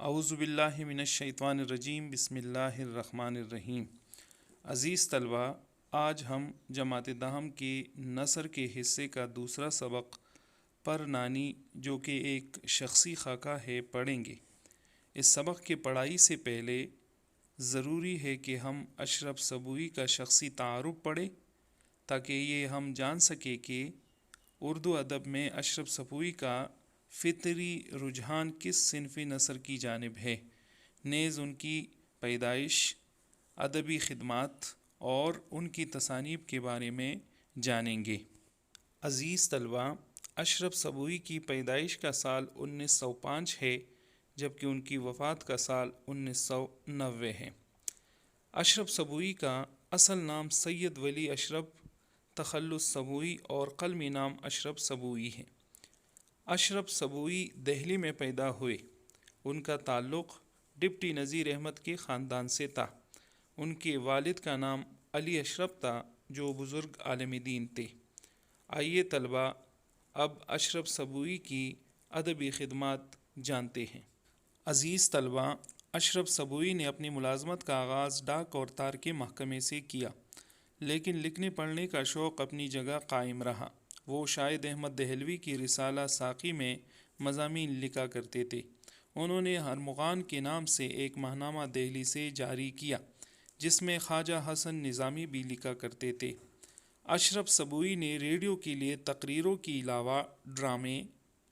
اعوذ باللہ من الشیطان الرجیم بسم اللہ الرحمن الرحیم۔ عزیز طلبہ، آج ہم جماعت دہم کے نثر کے حصے کا دوسرا سبق پر نانی جو کہ ایک شخصی خاکہ ہے پڑھیں گے۔ اس سبق کے پڑھائی سے پہلے ضروری ہے کہ ہم اشرف سبوئی کا شخصی تعارف پڑھیں تاکہ یہ ہم جان سکیں کہ اردو ادب میں اشرف سبوئی کا فطری رجحان کس صنفی نثر کی جانب ہے، نیز ان کی پیدائش، ادبی خدمات اور ان کی تصانیف کے بارے میں جانیں گے۔ عزیز طلبہ، اشرف سبوئی کی پیدائش کا سال 1905 ہے جبکہ ان کی وفات کا سال 1990 ہے۔ اشرف سبوئی کا اصل نام سید ولی اشرف تخلص سبوئی اور قلمی نام اشرف سبوئی ہے۔ اشرف سبوئی دہلی میں پیدا ہوئے۔ ان کا تعلق ڈپٹی نذیر احمد کے خاندان سے تھا۔ ان کے والد کا نام علی اشرف تھا جو بزرگ عالم دین تھے۔ آئیے طلبہ اب اشرف سبوئی کی ادبی خدمات جانتے ہیں۔ عزیز طلبہ، اشرف سبوئی نے اپنی ملازمت کا آغاز ڈاک اور تار کے محکمے سے کیا، لیکن لکھنے پڑھنے کا شوق اپنی جگہ قائم رہا۔ وہ شاہد احمد دہلوی کی رسالہ ساقی میں مضامین لکھا کرتے تھے۔ انہوں نے ارمغان کے نام سے ایک ماہنامہ دہلی سے جاری کیا جس میں خواجہ حسن نظامی بھی لکھا کرتے تھے۔ اشرف سبوئی نے ریڈیو کے لیے تقریروں کے علاوہ ڈرامے،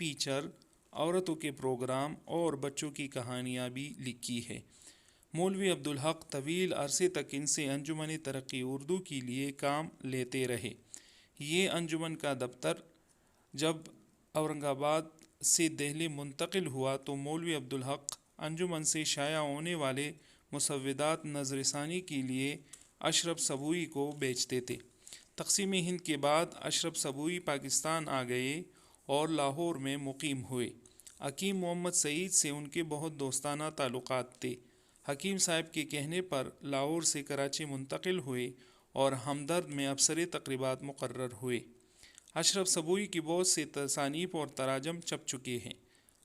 فیچر، عورتوں کے پروگرام اور بچوں کی کہانیاں بھی لکھی ہے۔ مولوی عبدالحق طویل عرصے تک ان سے انجمن ترقی اردو کے لیے کام لیتے رہے۔ یہ انجمن کا دفتر جب اورنگ آباد سے دہلی منتقل ہوا تو مولوی عبدالحق انجمن سے شائع ہونے والے مسودات نظر ثانی کے لیے اشرف سبوئی کو بھیجتے تھے۔ تقسیم ہند کے بعد اشرف سبوئی پاکستان آ گئے اور لاہور میں مقیم ہوئے۔ حکیم محمد سعید سے ان کے بہت دوستانہ تعلقات تھے۔ حکیم صاحب کے کہنے پر لاہور سے کراچی منتقل ہوئے اور ہمدرد میں افسر تقریبات مقرر ہوئے۔ اشرف سبوئی کی بہت سے تصانیف اور تراجم چھپ چکے ہیں۔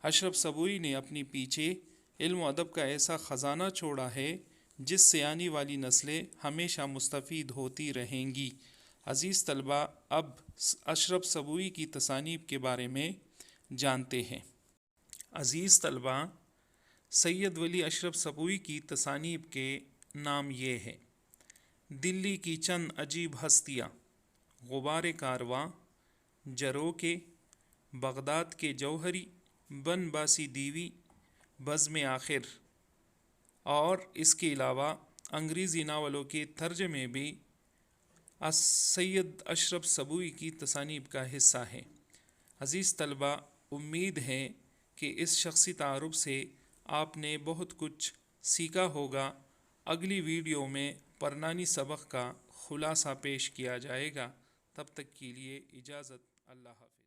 اشرف سبوئی نے اپنی پیچھے علم و ادب کا ایسا خزانہ چھوڑا ہے جس سے آنے والی نسلیں ہمیشہ مستفید ہوتی رہیں گی۔ عزیز طلبہ، اب اشرف سبوئی کی تصانیف کے بارے میں جانتے ہیں۔ عزیز طلبہ، سید ولی اشرف سبوئی کی تصانیف کے نام یہ ہے: دلی کی چند عجیب ہستیاں، غبار کارواں، جروکے، بغداد کے جوہری، بن باسی دیوی، بزم آخر، اور اس کے علاوہ انگریزی ناولوں کے ترجمے بھی سید اشرف سبوئی کی تصانیف کا حصہ ہیں۔ عزیز طلبہ، امید ہے کہ اس شخصی تعارف سے آپ نے بہت کچھ سیکھا ہوگا۔ اگلی ویڈیو میں پرنانی سبق کا خلاصہ پیش کیا جائے گا۔ تب تک کے لیے اجازت، اللہ حافظ۔